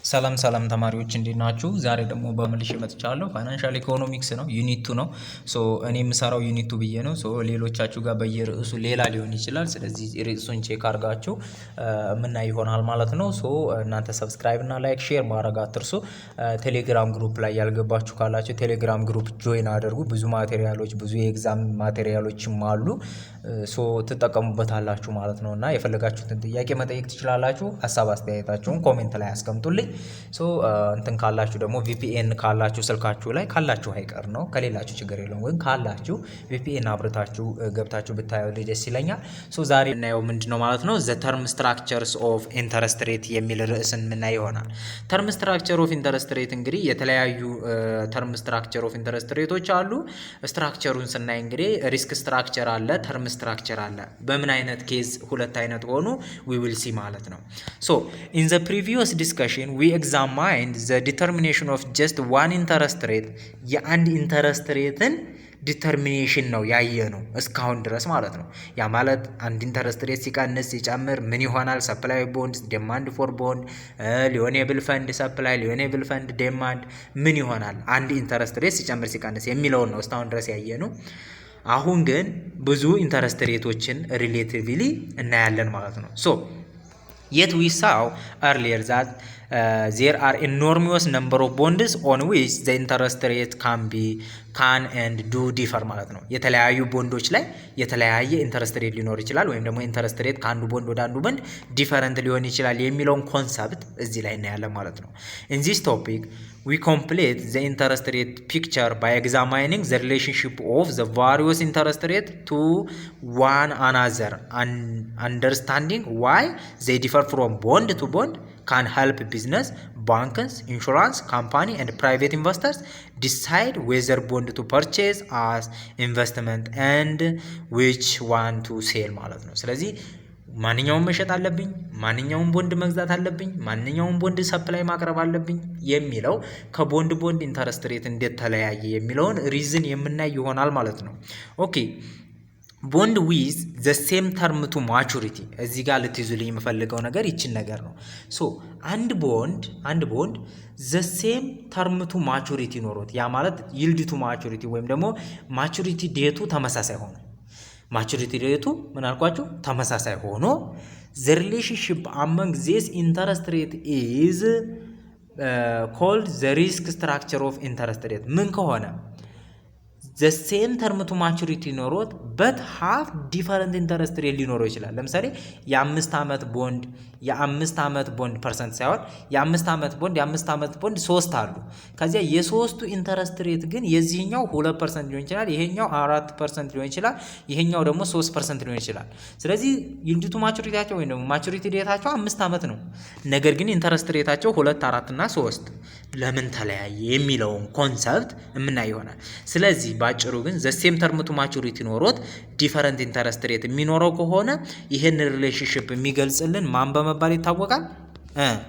ሰላም ሰላም ተማሪዎች እንዴት ናችሁ? ዛሬ ደግሞ በመልሼ መጥቻለሁ። ፋይናንሻል ኢኮኖሚክስ ነው ዩኒት 2 ነው። እኔ የምሰራው ዩኒት 2 ብዬ ነው። ሌሎቻችሁ ጋር በየርዕሱ ሌላ ሊሆን ይችላል። ስለዚህ ርዕሱን ቼክ አድርጋችሁ ምናይ ይሆናል ማለት ነው። እናንተ ሰብስክራይብ እና ላይክ ሼር ማድረግ አትርሱ። ቴሌግራም ግሩፕ ላይ ያልገባችሁ ካላችሁ ቴሌግራም ግሩፕ ጆይን አድርጉ። ብዙ ማቴሪያሎች ብዙ የኤግዛም ማቴሪያሎችም አሉ። ትጠቀሙበታላችሁ ማለት ነው እና የፈለጋችሁትን ጥያቄ መጠየቅ ትችላላችሁ። ሀሳብ አስተያየታችሁን ኮሜንት ላይ አስቀምጡልኝ። እንትን ካላችሁ ደግሞ ቪፒኤን ካላችሁ ስልካችሁ ላይ ካላችሁ አይቀር ነው፣ ከሌላችሁ ችግር የለውም። ግን ካላችሁ ቪፒኤን አብርታችሁ ገብታችሁ ብታዩ ደስ ይለኛል። ዛሬ እናየው ምንድነው ማለት ነው ዘ ተርም ስትራክቸርስ ኦፍ ኢንተረስት ሬት የሚል ርዕስን ምናይ ይሆናል። ተርም ስትራክቸር ኦፍ ኢንተረስት ሬት እንግዲህ የተለያዩ ተርም ስትራክቸር ኦፍ ኢንተረስት ሬቶች አሉ። ስትራክቸሩን ስናይ እንግዲህ ሪስክ ስትራክቸር አለ፣ ተርም ስትራክቸር አለ። በምን አይነት ኬዝ ሁለት አይነት ሆኑ we will see ማለት ነው። In the previous discussion we examined the determination of just one interest rate የአንድ ኢንተረስት ሬትን ዲተርሚኔሽን ነው ያየ ነው እስካሁን ድረስ ማለት ነው። ያ ማለት አንድ ኢንተረስት ሬት ሲቀንስ ሲጨምር ምን ይሆናል? ሰፕላይ ቦንድስ ዲማንድ ፎር ቦንድ ሊዮኔብል ፈንድ ሰፕላይ ሊዮኔብል ፈንድ ዲማንድ ምን ይሆናል? አንድ ኢንተረስት ሬት ሲጨምር ሲቀንስ የሚለውን ነው እስካሁን ድረስ ያየ ነው። አሁን ግን ብዙ ኢንተረስት ሬቶችን ሪሌቲቭሊ እናያለን ማለት ነው። Yet we saw earlier that there are enormous number of bonds on which the interest rate can and do differ ማለት ነው። የተለያዩ ቦንዶች ላይ የተለያየ ኢንተረስት ሬት ሊኖር ይችላል፣ ወይም ደግሞ ኢንተረስት ሬት ከአንዱ ቦንድ ወደ አንዱ ቦንድ ዲፈረንት ሊሆን ይችላል የሚለውን ኮንሰፕት እዚህ ላይ እናያለን ማለት ነው። In this topic we complete the interest rate picture by examining the relationship of the various interest rate to one another and understanding why they differ from bond to bond can help business, banks, insurance company and private investors decide whether bond to purchase as investment and which one to sell ማለት ነው። ስለዚህ ማንኛውም መሸጥ አለብኝ፣ ማንኛውም ቦንድ መግዛት አለብኝ፣ ማንኛውም ቦንድ ሰፕላይ ማቅረብ አለብኝ የሚለው ከቦንድ ቦንድ ኢንተረስት ሬት እንዴት ተለያየ የሚለውን ሪዝን የምናይ ይሆናል ማለት ነው። ኦኬ ቦንድ ዊዝ ዘ ሴም ተርም ቱ ማቹሪቲ እዚህ ጋር ልትይዙልኝ የምፈልገው ነገር ይችን ነገር ነው። አንድ ቦንድ ዘ ሴም ተርም ቱ ማቹሪቲ ኖሮት ያ ማለት ይልድ ቱ ማቹሪቲ ወይም ደግሞ ማቹሪቲ ዴቱ ተመሳሳይ ሆኖ ማቹሪቲ ሬቱ ምን አልኳችሁ ተመሳሳይ ሆኖ the relationship among this interest rate is called the risk structure of interest rate ምን ከሆነ the same term to maturity ኖሮት but have different interest rate ሊኖረው ይችላል። ለምሳሌ የ5 ዓመት ቦንድ ፐርሰንት ሳይሆን የ5 ዓመት ቦንድ 3 አሉ። ከዚያ የሶስቱ ኢንተረስት ሬት ግን የዚህኛው 2% ሊሆን ይችላል፣ ይሄኛው 4% ሊሆን ይችላል፣ ይሄኛው ደግሞ 3% ሊሆን ይችላል። ስለዚህ ይልድ ቱ ማቹሪቲያቸው ወይም ደግሞ ማቹሪቲ ዴታቸው 5 ዓመት ነው። ነገር ግን ኢንተረስት ሬታቸው 2፣ 4 እና 3 ለምን ተለያየ የሚለውን ኮንሰፕት የምናይ ይሆናል። ስለዚህ ባጭሩ ግን ዘ ሴም ተርም ቱ ማቹሪቲ ኖሮት ዲፈረንት ኢንተረስት ሬት የሚኖረው ከሆነ ይሄን ሪሌሽንሺፕ የሚገልጽልን ማን በመባል ይታወቃል?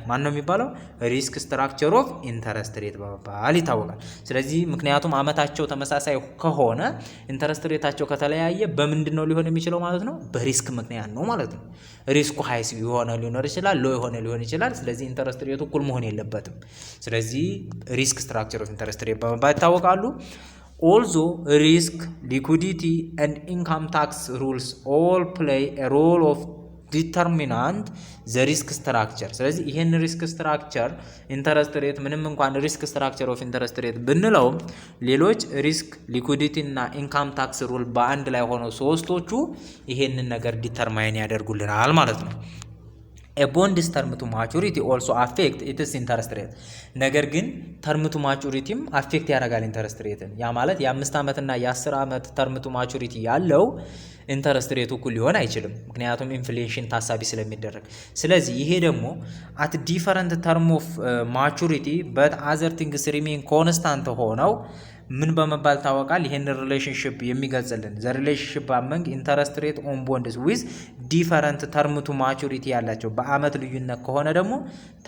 ማን ነው የሚባለው? ሪስክ ስትራክቸር ኦፍ ኢንተረስት ሬት በመባል ይታወቃል። ስለዚህ ምክንያቱም አመታቸው ተመሳሳይ ከሆነ ኢንተረስት ሬታቸው ከተለያየ በምንድን ነው ሊሆን የሚችለው ማለት ነው? በሪስክ ምክንያት ነው ማለት ነው። ሪስኩ ሃይ የሆነ ሊሆን ይችላል፣ ሎ የሆነ ሊሆን ይችላል። ስለዚህ ኢንተረስት ሬቱ እኩል መሆን የለበትም። ስለዚህ ሪስክ ስትራክቸር ኦፍ ኢንተረስት ሬት በመባል ይታወቃሉ። Also risk, liquidity and income tax rules all play a role of ዲተርሚናንት ዘ ሪስክ ስትራክቸር። ስለዚህ ይሄን ሪስክ ስትራክቸር ኢንተረስት ሬት ምንም እንኳን ሪስክ ስትራክቸር ኦፍ ኢንተረስት ሬት ብንለውም ሌሎች ሪስክ ሊኩዲቲ እና ኢንካም ታክስ ሩል በአንድ ላይ ሆነው ሶስቶቹ ይሄንን ነገር ዲተርማይን ያደርጉልናል ማለት ነው። A bond's term to maturity also affect its interest rate ነገር ግን ተርም ቱ ማቹሪቲም አፌክት ያደርጋል ኢንተረስት ሬትን። ያ ማለት የ5 ዓመት እና የ10 ዓመት ተርም ቱ ማቹሪቲ ያለው ኢንተረስት ሬቱ እኩል ሊሆን አይችልም፣ ምክንያቱም ኢንፍሌሽን ታሳቢ ስለሚደረግ። ስለዚህ ይሄ ደግሞ አት ዲፈረንት ተርም ኦፍ ማቹሪቲ በት አዘር ቲንግስ ሪሜን ኮንስታንት ሆነው ምን በመባል ታወቃል? ይሄን ሪሌሽንሺፕ የሚገልጽልን ዘ ሪሌሽንሺፕ አመንግ ኢንተረስት ሬት ኦን ቦንድስ ዊዝ ዲፈረንት ተርም ቱ ማቹሪቲ ያላቸው በአመት ልዩነት ከሆነ ደግሞ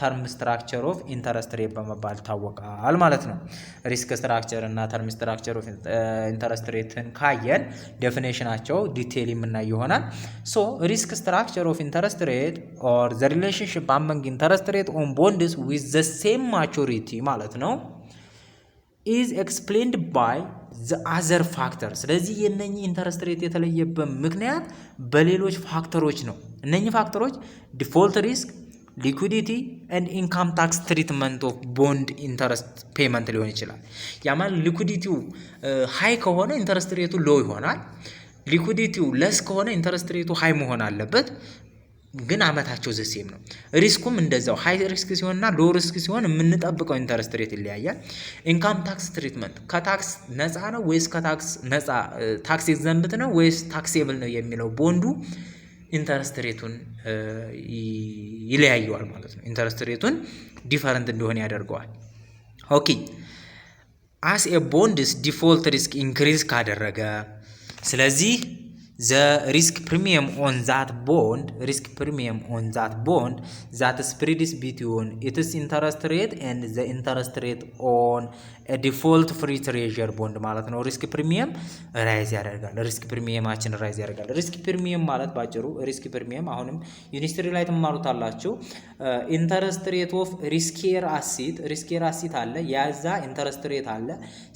ተርም ስትራክቸር ኦፍ ኢንተረስት ሬት በመባል ታወቃል ማለት ነው። ሪስክ ስትራክቸር እና ተርም ስትራክቸር ኦፍ ኢንተረስት ሬትን ካየን ዴፊኔሽናቸው ዲቴይል የምናይ ይሆናል። ሶ ሪስክ ስትራክቸር ኦፍ ኢንተረስት ሬት ኦር ዘ ሪሌሽንሺፕ አመንግ ኢንተረስት ሬት ኦን ቦንድስ ዊዝ ዘ ሴም ማቹሪቲ ማለት ነው is explained by the other factor። ስለዚህ የነኚህ ኢንተረስት ሬት የተለየበት ምክንያት በሌሎች ፋክተሮች ነው። እነኚህ ፋክተሮች ዲፎልት ሪስክ፣ ሊኩዲቲ ኤንድ ኢንካም ታክስ ትሪትመንት ኦፍ ቦንድ ኢንተረስት ፔመንት ሊሆን ይችላል። ያ ማለት ሊኩዲቲው ሃይ ከሆነ ኢንተረስት ሬቱ ሎው ይሆናል። ሊኩዲቲው ለስ ከሆነ ኢንተረስት ሬቱ ሃይ መሆን አለበት። ግን አመታቸው ዘሴም ነው። ሪስኩም እንደዛው ሃይ ሪስክ ሲሆንና ሎ ሪስክ ሲሆን የምንጠብቀው ኢንተረስት ሬት ይለያያል። ኢንካም ታክስ ትሪትመንት ከታክስ ነፃ ነው ወይስ ከታክስ ነፃ ታክስ ኤግዘምፕት ነው ወይስ ታክሴብል ነው የሚለው ቦንዱ ኢንተረስት ሬቱን ይለያየዋል ማለት ነው። ኢንተረስት ሬቱን ዲፈረንት እንደሆነ ያደርገዋል። ኦኬ አስ ኤ ቦንድስ ዲፎልት ሪስክ ኢንክሪዝ ካደረገ ስለዚህ the risk premium on that bond that spreads between its interest rate and the interest rate on a default free treasury bond ማለት ነው። ሪስክ ፕሪሚየም ራይዝ ያደርጋል። ሪስክ ፕሪሚየማችን ራይዝ ያደርጋል። ሪስክ ፕሪሚየም ማለት ባጭሩ ሪስክ ፕሪሚየም አሁንም ዩኒቨርሲቲ ላይ ትማሩታላችሁ። ኢንተረስት ሬት ኦፍ ሪስኬር አሲት አለ፣ ያዛ ኢንተረስት ሬት አለ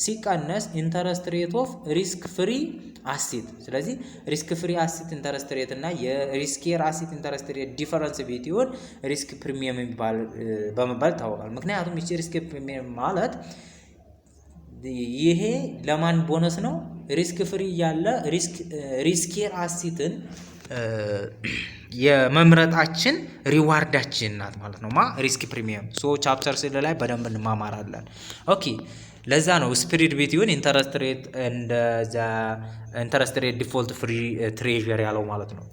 ሲቀነስ ኢንተረስት ሬት ኦፍ ሪስክ ፍሪ አሲት። ስለዚህ ሪስክ ፍሪ አሲት ኢንተረስት ሬት እና የሪስኬር አሲት ኢንተረስት ሬት ዲፈረንስ ቢትዊን ሪስክ ፕሪሚየም በመባል ይታወቃል። ምክንያቱም ይቺ ሪስክ ፕሪሚየም ማለት ይሄ ለማን ቦነስ ነው? ሪስክ ፍሪ ያለ ሪስኬር አሲትን የመምረጣችን ሪዋርዳችን ናት ማለት ነው። ሪስክ ፕሪሚየም ቻፕተር 6 ላይ በደንብ እንማማራለን። ኦኬ ለዛ ነው ስፕሪድ ቢትዊን ኢንተረስት ሬት እንደ ኢንተረስት ሬት ዲፎልት ፍሪ ትሬዠር ያለው ማለት ነው።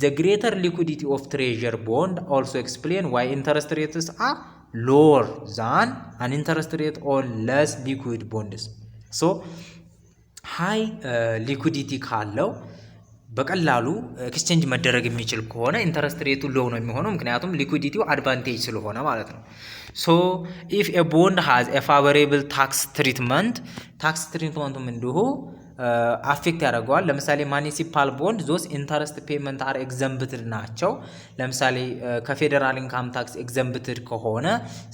the greater liquidity of treasury bond also explain why interest rates are lower than an interest rate on less liquid bonds. so high liquidity ካለው በቀላሉ ኤክስቼንጅ መደረግ የሚችል ከሆነ ኢንተረስት ሬቱ ሎው ነው የሚሆነው፣ ምክንያቱም ሊኩዊዲቲው አድቫንቴጅ ስለሆነ ማለት ነው። ሶ ኢፍ ኤ ቦንድ ሃዝ ኤ ፋቮሬብል ታክስ ትሪትመንቱም እንዲሁ አፌክት ያደርገዋል። ለምሳሌ ማኒሲፓል ቦንድ ዞስ ኢንተረስት ፔመንት አር ኤግዘምፕትድ ናቸው። ለምሳሌ ከፌዴራል ኢንካም ታክስ ኤግዘምፕትድ ከሆነ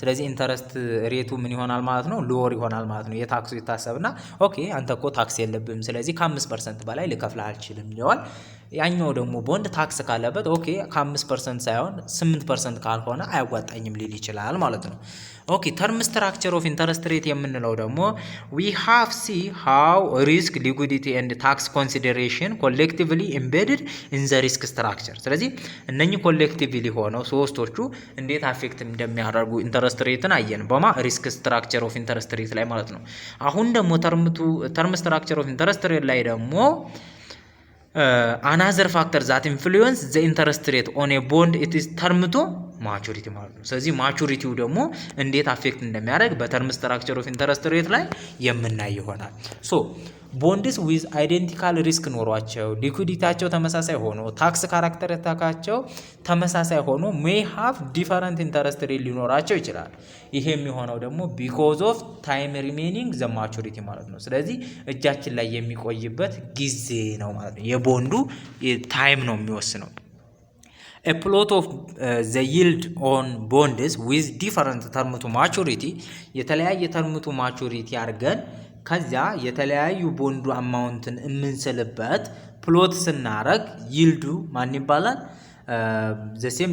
ስለዚህ ኢንተረስት ሬቱ ምን ይሆናል ማለት ነው? ሎወር ይሆናል ማለት ነው። የታክሱ ይታሰብና ኦኬ አንተ እኮ ታክስ የለብም ስለዚህ ከ5% በላይ ልከፍልህ አልችልም ይለዋል። ያኛው ደግሞ ቦንድ ታክስ ካለበት ኦኬ ከ5% ሳይሆን 8% ካልሆነ አያዋጣኝም ሊል ይችላል ማለት ነው። ኦኬ ተርም ስትራክቸር ኦፍ ኢንተረስት ሬት የምንለው ደግሞ we have see how risk liquidity and tax consideration collectively embedded in the risk structure። ስለዚህ እነኚህ ኮሌክቲቭሊ ሆነው ሶስቶቹ እንዴት አፌክት እንደሚያደርጉ ኢንተረስት ሬትን አየን ሪስክ ስትራክቸር ኦፍ ኢንተረስት ሬት ላይ ማለት ነው። አሁን ደግሞ ተርም ስትራክቸር ኦፍ ኢንተረስት ሬት ላይ ደግሞ another factor that influence the interest rate on a bond it is term to maturity ማለት ነው። ስለዚህ ማቹሪቲው ደግሞ እንዴት አፌክት እንደሚያደርግ በተርም ስትራክቸር ኦፍ ኢንተረስት ሬት ላይ የምናይ ይሆናል። ሶ ቦንድስ ዊዝ አይዴንቲካል ሪስክ ኖሯቸው ሊኩዊዲቲያቸው ተመሳሳይ ሆኖ ታክስ ካራክተሪስቲካቸው ተመሳሳይ ሆኖ ሜይ ሃቭ ዲፈረንት ኢንተረስት ሬት ሊኖራቸው ይችላል። ይሄ የሚሆነው ደግሞ ቢኮዝ ኦፍ ታይም ሪሜኒንግ ዘ ማቹሪቲ ማለት ነው። ስለዚህ እጃችን ላይ የሚቆይበት ጊዜ ነው ማለት ነው። የቦንዱ ታይም ነው የሚወስነው። A plot of the yield on bonds with different term to maturity የተለያየ term to maturity አድርገን ከዛ የተለያዩ ቦንዱ አማውንትን የምንስልበት ፕሎት ስናረግ ይልዱ ማን ይባላል? the same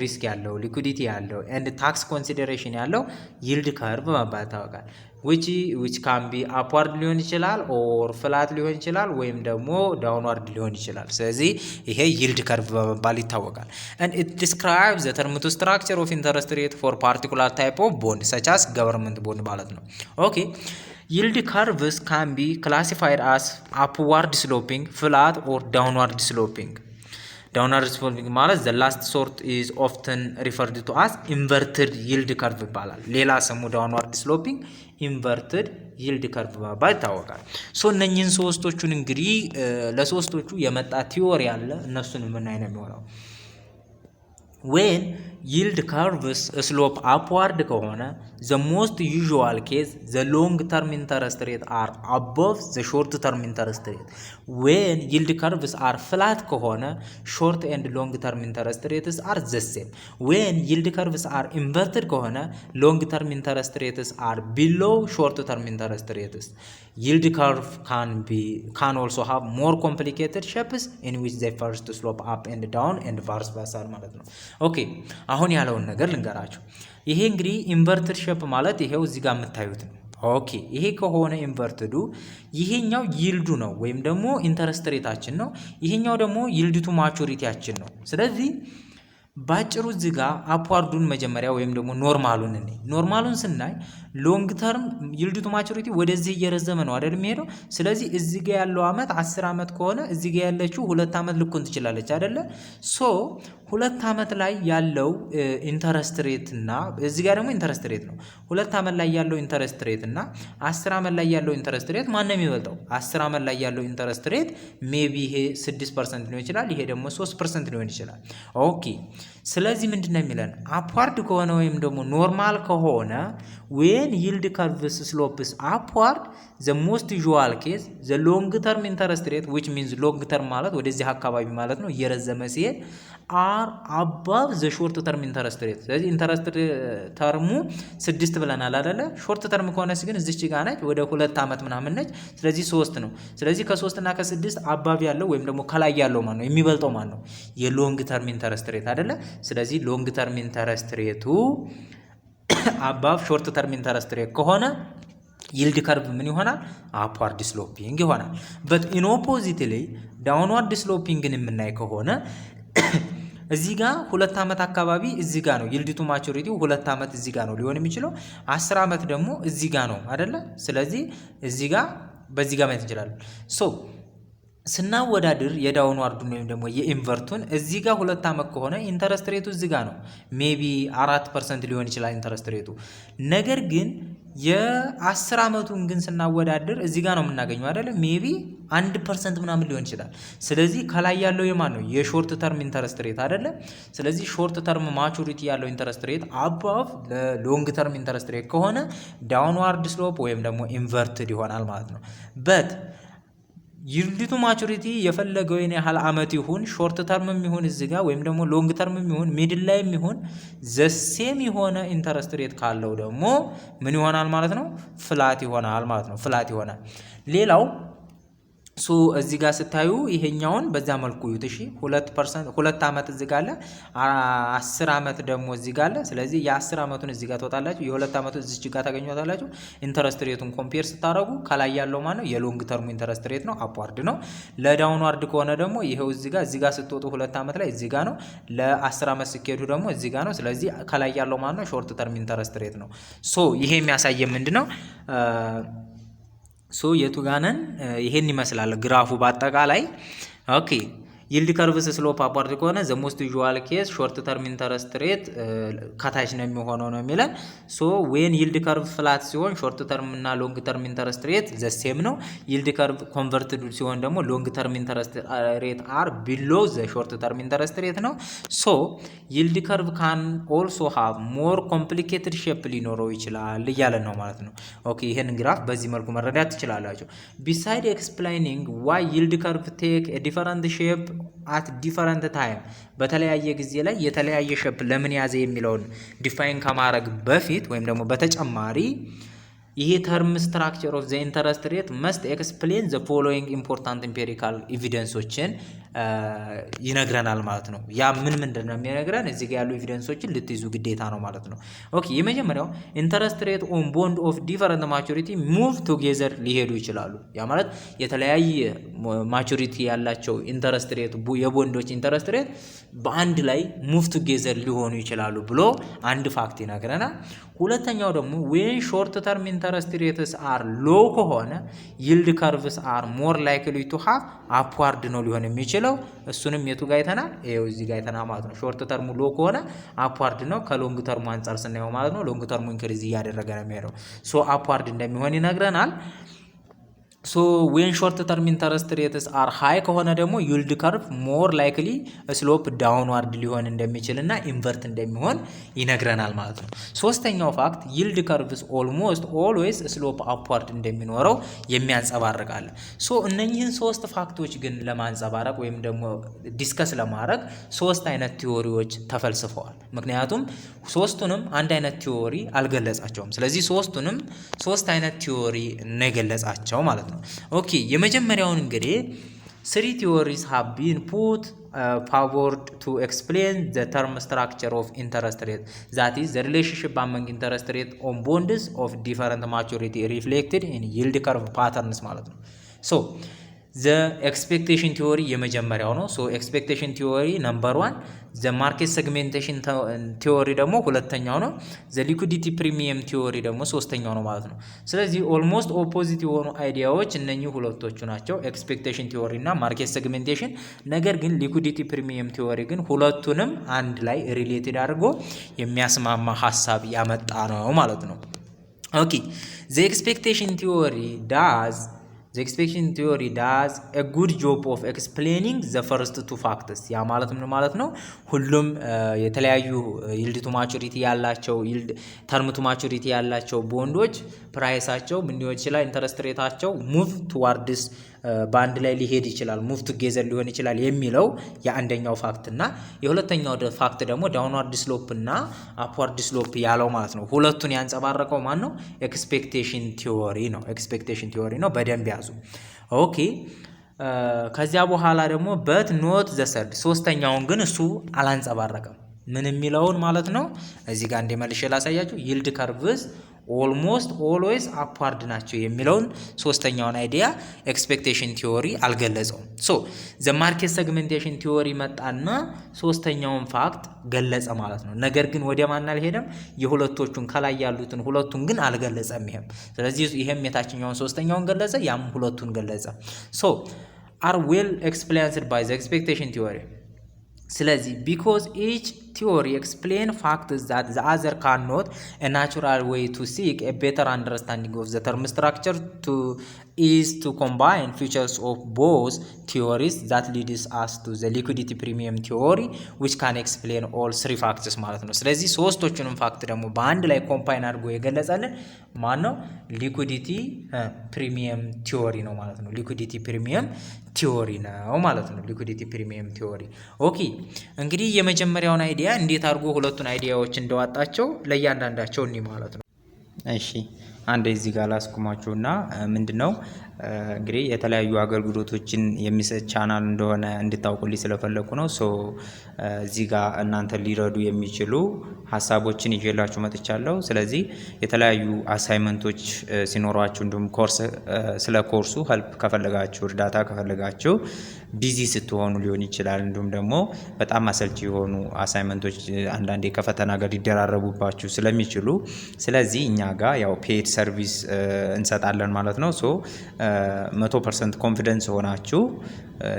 risk ያለው liquidity ያለው and tax consideration ያለው yield curve በመባል ይታወቃል። which can be upward ሊሆን ይችላል or flat ሊሆን ይችላል ወይም ደግሞ downward ሊሆን ይችላል። ስለዚህ ይሄ yield curve በመባል ይታወቃል። and it describes the term to structure of interest rate for particular type of bond such as government bond ማለት ነው። okay yield curves can be classified as upward sloping, flat or downward sloping. ዳውንዋርድ ስሎፒንግ ማለት ዘ ላስት ሶርት ኢዝ ኦፍተን ሪፈርድ ቱ አስ ኢንቨርትድ ይልድ ከርቭ ይባላል። ሌላ ስሙ ዳውንዋርድ ስሎፒንግ ኢንቨርትድ ይልድ ከርቭ በመባል ይታወቃል። ሶ እነኚህን ሶስቶቹን እንግዲህ ለሶስቶቹ የመጣ ቲዮሪ አለ። እነሱን የምናይ ነው የሚሆነው። ዌን yield curves slope upward ከሆነ the most usual case the long term interest rate are above the short term interest rate. when yield curves are flat ከሆነ short and long term interest rates are the same. when yield curves are inverted ከሆነ long term interest rates are below short term interest rates. yield curve can also have more complicated shapes in which they first slope up and down and vice versa ማለት ነው። ኦኬ አሁን ያለውን ነገር ልንገራችሁ። ይሄ እንግዲህ ኢንቨርትድ ሼፕ ማለት ይሄው እዚህ ጋር የምታዩት ነው። ኦኬ ይሄ ከሆነ ኢንቨርትዱ ይሄኛው ይልዱ ነው ወይም ደግሞ ኢንተረስት ሬታችን ነው። ይሄኛው ደግሞ ይልድ ቱ ማቹሪቲያችን ነው። ስለዚህ ባጭሩ እዚህ ጋር አፕዋርዱን መጀመሪያ ወይም ደግሞ ኖርማሉን ስናይ ሎንግ ተርም ይልድ ቱ ማቹሪቲ ወደዚህ እየረዘመ ነው አይደል የሚሄደው። ስለዚህ እዚህ ጋር ያለው አመት 10 አመት ከሆነ እዚህ ጋር ያለችው 2 አመት ልኮን ትችላለች አይደለ? ሶ 2 አመት ላይ ያለው ኢንተረስት ሬት እና እዚህ ጋር ደግሞ ኢንተረስት ሬት ነው። 2 አመት ላይ ያለው ኢንተረስት ሬት እና 10 አመት ላይ ያለው ኢንተረስት ሬት ማን ነው የሚበልጠው? 10 አመት ላይ ያለው ኢንተረስት ሬት ሜቢ ይሄ 6% ሊሆን ይችላል፣ ይሄ ደግሞ 3% ሊሆን ይችላል። ኦኬ ስለዚህ ምንድነው የሚለን? አፕዋርድ ከሆነ ወይም ደግሞ ኖርማል ከሆነ when yield curves slopes upward the most usual case the long term interest rate which means long term ማለት ወደዚህ አካባቢ ማለት ነው እየረዘመ ሲሄድ are above the short term interest rate። ስለዚህ ኢንተረስት ተርሙ 6 ብለናል አይደለ? ሾርት ተርም ከሆነስ ግን እዚች ጋር ነች ወደ 2 አመት ምናምን ነች። ስለዚህ 3 ነው። ስለዚህ ከ3 እና ከ6 አባብ ያለው ወይም ደግሞ ከላይ ያለው ማን ነው የሚበልጠው? ማን ነው? የሎንግ ተርም ኢንተረስት ሬት አይደለ? ስለዚህ ሎንግ ተርም ኢንተረስት ሬቱ አባብ ሾርት ተርም ኢንተረስት ሬት ከሆነ ይልድ ከርቭ ምን ይሆናል? አፕዋርድ ስሎፒንግ ይሆናል። በት ኢን ኦፖዚትሊ ዳውንዋርድ ስሎፒንግን የምናይ ከሆነ እዚህ ጋር 2 አመት አካባቢ እዚህ ጋር ነው ይልድ ቱ ማቹሪቲው 2 አመት እዚህ ጋር ነው ሊሆን የሚችለው 10 አመት ደግሞ እዚህ ጋር ነው አይደለ? ስለዚህ እዚህ ጋር በዚህ ጋር ማለት እንችላለን። ሶ ስናወዳድር የዳውንዋርዱን ወይም ደግሞ የኢንቨርቱን እዚህ ጋር 2 አመት ከሆነ ኢንተረስት ሬቱ እዚህ ጋር ነው ሜቢ 4% ሊሆን ይችላል ኢንተረስት ሬቱ። ነገር ግን የ10 አመቱን ግን ስናወዳድር እዚህ ጋር ነው የምናገኘው አይደለ? ሜቢ 1% ምናምን ሊሆን ይችላል። ስለዚህ ከላይ ያለው የማን ነው? የሾርት ተርም ኢንተረስት ሬት አይደለ? ስለዚህ ሾርት ተርም ማቹሪቲ ያለው ኢንተረስት ሬት አባቭ ለሎንግ ተርም ኢንተረስት ሬት ከሆነ ዳውንዋርድ ስሎፕ ወይም ደግሞ ኢንቨርትድ ይሆናል ማለት ነው። በት ይልድ ቱ ማቹሪቲ የፈለገው ያህል አመት ይሁን ሾርት ተርምም ይሁን እዚህ ጋር ወይም ደግሞ ሎንግ ተርምም ይሁን ሚድል ላይም ይሁን ዘሴም የሆነ ኢንተረስት ሬት ካለው ደግሞ ምን ይሆናል ማለት ነው? ፍላት ይሆናል ማለት ነው። ፍላት ይሆናል። ሌላው ሶ እዚህ ጋር ስታዩ ይሄኛውን በዛ መልኩ ይዩት። እሺ 2 አመት እዚህ ጋር አለ፣ 10 አመት ደግሞ እዚህ ጋር አለ። ስለዚህ የ10 አመቱን እዚህ ጋር ተወጣላችሁ፣ የ2 አመቱን እዚህ ጋር ታገኙታላችሁ። ኢንተረስት ሬቱን ኮምፔር ስታረጉ ከላይ ያለው ማለት ነው የሎንግ ተርሙ ኢንተረስት ሬት ነው፣ አፕዋርድ ነው። ለዳውንዋርድ ከሆነ ደግሞ ይሄው እዚህ ጋር ስትወጡ 2 አመት ላይ እዚህ ጋር ነው፣ ለ10 አመት ሲኬዱ ደግሞ እዚህ ጋር ነው። ስለዚህ ከላይ ያለው ማለት ነው ሾርት ተርም ኢንተረስት ሬት ነው። ሶ ይሄ የሚያሳየው ምንድነው? ሶ የቱ ጋር ነን? ይሄን ይመስላል ግራፉ በአጠቃላይ። ኦኬ ይልድ ከርቭስ ስሎፕ አፕዋርድ ከሆነ ዘ ሞስት ዩዥዋል ኬስ ሾርት ተርም ኢንተረስት ሬት ከታች ነው የሚሆነው ነው የሚለን። ሶ ዌን ይልድ ከርቭ ፍላት ሲሆን ሾርት ተርም እና ሎንግ ተርም ኢንተረስት ሬት ዘ ሴም ነው። ይልድ ከርቭ ኮንቨርትድ ሲሆን ደግሞ ሎንግ ተርም ኢንተረስት ሬት አር ቢሎ ዘ ሾርት ተርም ኢንተረስት ሬት ነው። ሶ ይልድ ከርቭ ካን ኦልሶ ሃቭ ሞር ኮምፕሊኬትድ ሼፕ ሊኖረው ይችላል እያለን ነው ማለት ነው። ኦኬ ይሄን ግራፍ በዚህ መልኩ መረዳት ትችላላችሁ። ቢሳይድ ኤክስፕላይኒንግ ዋይ ይልድ ከርቭ ቴክ ኤ ዲፈረንት ሼፕ አት ዲፈረንት ታይም በተለያየ ጊዜ ላይ የተለያየ ሼፕ ለምን ያዘ የሚለውን ዲፋይን ከማድረግ በፊት ወይም ደግሞ በተጨማሪ ይሄ ተርም ስትራክቸር ኦፍ ዘ ኢንተረስት ሬት መስት ኤክስፕሌን ዘ ፎሎዊንግ ኢምፖርታንት ኢምፔሪካል ኤቪደንሶችን ይነግረናል ማለት ነው። ያ ምንድን ነው የሚነግረን? እዚህ ጋር ያሉ ኤቪደንሶችን ልትይዙ ግዴታ ነው ማለት ነው። ኦኬ የመጀመሪያው ኢንተረስት ሬት ኦን ቦንድ ኦፍ ዲፈረንት ማቹሪቲ ሙቭ ቱጌዘር ሊሄዱ ይችላሉ። ያ ማለት የተለያየ ማቹሪቲ ያላቸው ኢንተረስት ሬት የቦንዶች ኢንተረስት ሬት በአንድ ላይ ሙቭ ቱጌዘር ሊሆኑ ይችላሉ ብሎ አንድ ፋክት ይነግረናል። ሁለተኛው ደግሞ ዌን ሾርት ተርም ኢንተረስት ሬትስ አር ሎ ከሆነ ይልድ ከርቭስ አር ሞር ላይክሊ ቱ ሃቭ አፕዋርድ ነው ሊሆን የሚችለው። እሱንም የቱ ጋር አይተናል? ይኸው እዚህ ጋር አይተናል ማለት ነው። ሾርት ተርሙ ሎ ከሆነ አፕዋርድ ነው፣ ከሎንግ ተርሙ አንጻር ስናየው ማለት ነው። ሎንግ ተርሙ ኢንክሪዝ እያደረገ ነው የሚሄደው፣ ሶ አፕዋርድ እንደሚሆን ይነግረናል። ሶ ዌን ሾርት ተርም ኢንተረስት ሬትስ አር ሃይ ከሆነ ደግሞ ይልድ ከርቭ ሞር ላይክሊ ስሎፕ ዳውንዋርድ ሊሆን እንደሚችል እና ኢንቨርት እንደሚሆን ይነግረናል ማለት ነው። ሶስተኛው ፋክት ይልድ ከርቭስ ኦልሞስት ኦልዌይስ ስሎፕ አፕዋርድ እንደሚኖረው የሚያንጸባርቃል። ሶ እነኚህን ሶስት ፋክቶች ግን ለማንጸባረቅ ወይም ደግሞ ዲስከስ ለማድረግ ሶስት አይነት ቲዎሪዎች ተፈልስፈዋል። ምክንያቱም ሶስቱንም አንድ አይነት ቲዎሪ አልገለጻቸውም። ስለዚህ ሶስቱንም ሶስት አይነት ቲዎሪ ነው የገለጻቸው ማለት ነው። ኦኬ የመጀመሪያውን እንግዲህ 3 theories have been put forward to explain the term structure of interest rate, that is the relationship among interest rate on bonds of different maturity reflected in yield curve patterns ማለት ነው። ሶ the expectation theory የመጀመሪያው ነው። ሶ expectation theory ነምበር 1፣ the market segmentation theory ደግሞ ሁለተኛው ነው። the liquidity premium theory ደግሞ ሶስተኛው ነው ማለት ነው። ስለዚህ ኦልሞስት ኦፖዚት የሆኑ አይዲያዎች እነኚህ ሁለቶቹ ናቸው፣ expectation theory እና market segmentation። ነገር ግን liquidity premium theory ግን ሁለቱንም አንድ ላይ ሪሌትድ አድርጎ የሚያስማማ ሀሳብ ያመጣ ነው ማለት ነው። ኦኬ the expectation theory does a good job of explaining the first two factors። ያ ማለት ምን ማለት ነው? ሁሉም የተለያዩ ይልድ ቱ ማቹሪቲ ያላቸው ተርም ቱ ማቹሪቲ ያላቸው ቦንዶች ፕራይሳቸው ምን ሊሆን ይችላል? ኢንተረስት ሬታቸው ሙቭ ቱዋርድስ በአንድ ላይ ሊሄድ ይችላል፣ ሙቭ ቱጌዘር ሊሆን ይችላል የሚለው የአንደኛው ፋክት እና የሁለተኛው ፋክት ደግሞ ዳውንዋርድ ስሎፕ እና አፕዋርድ ስሎፕ ያለው ማለት ነው። ሁለቱን ያንጸባረቀው ማን ነው? ኤክስፔክቴሽን ቲዮሪ ነው። ኤክስፔክቴሽን ቲዮሪ ነው። በደንብ ያዙ። ኦኬ ከዚያ በኋላ ደግሞ በት ኖት ዘ ሰርድ፣ ሶስተኛውን ግን እሱ አላንጸባረቀም። ምን የሚለውን ማለት ነው? እዚህ ጋር እንደመልሼ ላሳያችሁ። ይልድ ከርቭስ ኦልሞስት ኦልዌይስ አፕዋርድ ናቸው የሚለውን ሶስተኛውን አይዲያ ኤክስፔክቴሽን ቲዮሪ አልገለጸውም። ሶ ዘ ማርኬት ሰግሜንቴሽን ቲዮሪ መጣና ሶስተኛውን ፋክት ገለጸ ማለት ነው። ነገር ግን ወደ ማን አልሄደም? የሁለቶቹን ከላይ ያሉትን ሁለቱን ግን አልገለጸም ይሄም። ስለዚህ ይሄም የታችኛውን ሶስተኛውን ገለጸ፣ ያም ሁለቱን ገለጸ። ሶ አር ዌል ኤክስፕሌንስድ ባይ ዘ ኤክስፔክቴሽን ቲዮሪ። ስለዚህ ቢኮዝ ኢች theory explain facts that the other cannot, a natural way to seek a better understanding of the term structure is to combine features of both theories that leads us to the liquidity premium theory which can explain all three factors ማለት ነው። ስለዚህ ሶስቶቹንም ፋክት ደግሞ በአንድ ላይ ኮምባይን አድርጎ የገለጸልን ማን ነው? ሊኩዲቲ ፕሪሚየም ቲዮሪ ነው ማለት ነው። ሊኩዲቲ ፕሪሚየም ቲዮሪ ነው ማለት ነው። ሊኩዲቲ ፕሪሚየም ቲዮሪ። ኦኬ እንግዲህ የመጀመሪያውን አይዲያ እንዴት አድርጎ ሁለቱን አይዲያዎች እንደዋጣቸው ለእያንዳንዳቸው እኒ ማለት ነው። እሺ አንድ እዚህ ጋር ላስቁማችሁና ምንድነው እንግዲህ የተለያዩ አገልግሎቶችን የሚሰጥ ቻናል እንደሆነ እንድታውቁልኝ ስለፈለኩ ነው። ሶ እዚህ ጋር እናንተ ሊረዱ የሚችሉ ሀሳቦችን ይዤላችሁ መጥቻለሁ። ስለዚህ የተለያዩ አሳይመንቶች ሲኖሯችሁ እንዲሁም ኮርስ ስለ ኮርሱ ሄልፕ ከፈለጋችሁ እርዳታ ከፈለጋችሁ ቢዚ ስትሆኑ ሊሆን ይችላል። እንዲሁም ደግሞ በጣም አሰልቺ የሆኑ አሳይመንቶች አንዳንዴ ከፈተና ጋር ሊደራረቡባችሁ ስለሚችሉ ስለዚህ እኛ ጋር ያው ፔድ ሰርቪስ እንሰጣለን ማለት ነው። ሶ 100% ኮንፊደንስ ሆናችሁ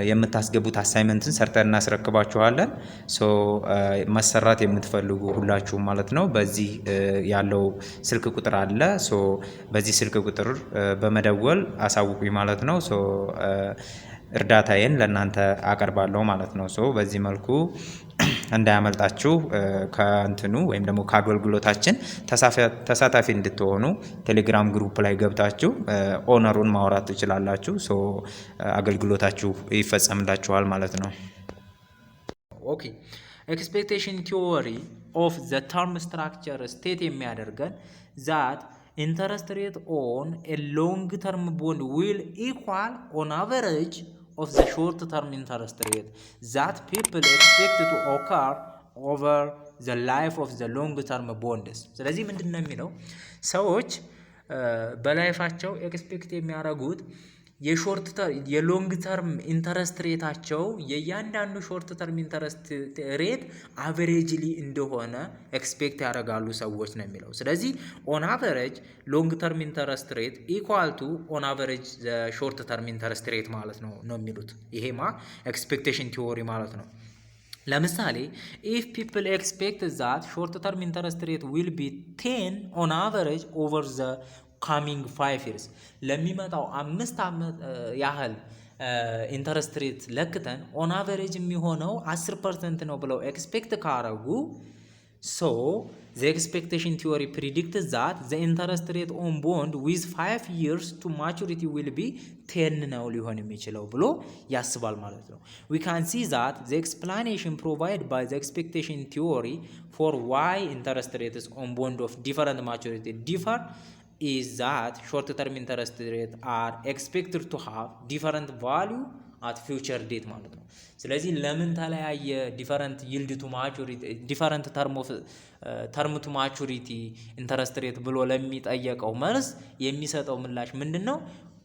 የምታስገቡት አሳይመንትን ሰርተን እናስረክባችኋለን። ሶ መሰራት የምትፈልጉ ሁላችሁም ማለት ነው በዚህ ያለው ስልክ ቁጥር አለ። ሶ በዚህ ስልክ ቁጥር በመደወል አሳውቁኝ ማለት ነው። ሶ እርዳታዬን ለእናንተ አቀርባለሁ ማለት ነው። ሶ በዚህ መልኩ እንዳያመልጣችሁ ከእንትኑ ወይም ደግሞ ከአገልግሎታችን ተሳታፊ እንድትሆኑ ቴሌግራም ግሩፕ ላይ ገብታችሁ ኦነሩን ማውራት ትችላላችሁ። ሶ አገልግሎታችሁ ይፈጸምላችኋል ማለት ነው። ኦኬ ኤክስፔክቴሽን ቲዮሪ ኦፍ ዘ ተርም ስትራክቸር ስቴት የሚያደርገን ዛት ኢንተረስት ሬት ኦን ኤ ሎንግ ተርም ቦንድ ዊል ኢኳል ኦን አቨሬጅ of the short term interest rate that people expect to occur over the life of the long term bonds። ስለዚህ ምንድነው የሚለው ሰዎች በላይፋቸው ኤክስፔክት የሚያደርጉት የሎንግ ተርም ኢንተረስት ሬታቸው የእያንዳንዱ ሾርት ተርም ኢንተረስት ሬት አቨሬጅሊ እንደሆነ ኤክስፔክት ያደርጋሉ ሰዎች ነው የሚለው። ስለዚህ ኦን አቨሬጅ ሎንግ ተርም ኢንተረስት ሬት ኢኳል ቱ ኦን አቨሬጅ ሾርት ተርም ኢንተረስት ሬት ማለት ነው የሚሉት። ይሄማ ኤክስፔክቴሽን ቲዎሪ ማለት ነው። ለምሳሌ ኢፍ ፒፕል ኤክስፔክት ዛት ሾርት ተርም ኢንተረስት ሬት ዊል ቢ 10 ኦን አቨሬጅ ኦቨር ዘ ካሚንግ 5 years ለሚመጣው 5 ዓመት ያህል ኢንተረስት ሬት ለክተን ኦን አቨሬጅ የሚሆነው 10% ነው ብለው ኤክስፔክት ካረጉ ሶ the expectation theory predicts that the interest rate on bond with 5 years to maturity will be 10 ነው ሊሆን የሚችለው ብሎ ያስባል ማለት ነው። we can see that the explanation provided by the expectation theory for why interest rates on bond of different maturity differ is that short term interest rate are expected to have different value at future date ማለት ነው። ስለዚህ ለምን ተለያየ ዲፈረንት ይልድ ቱ ማቹሪቲ ዲፈረንት ተርም ቱ ማቹሪቲ ኢንተረስት ሬት ብሎ ለሚጠየቀው መልስ የሚሰጠው ምላሽ ምንድነው?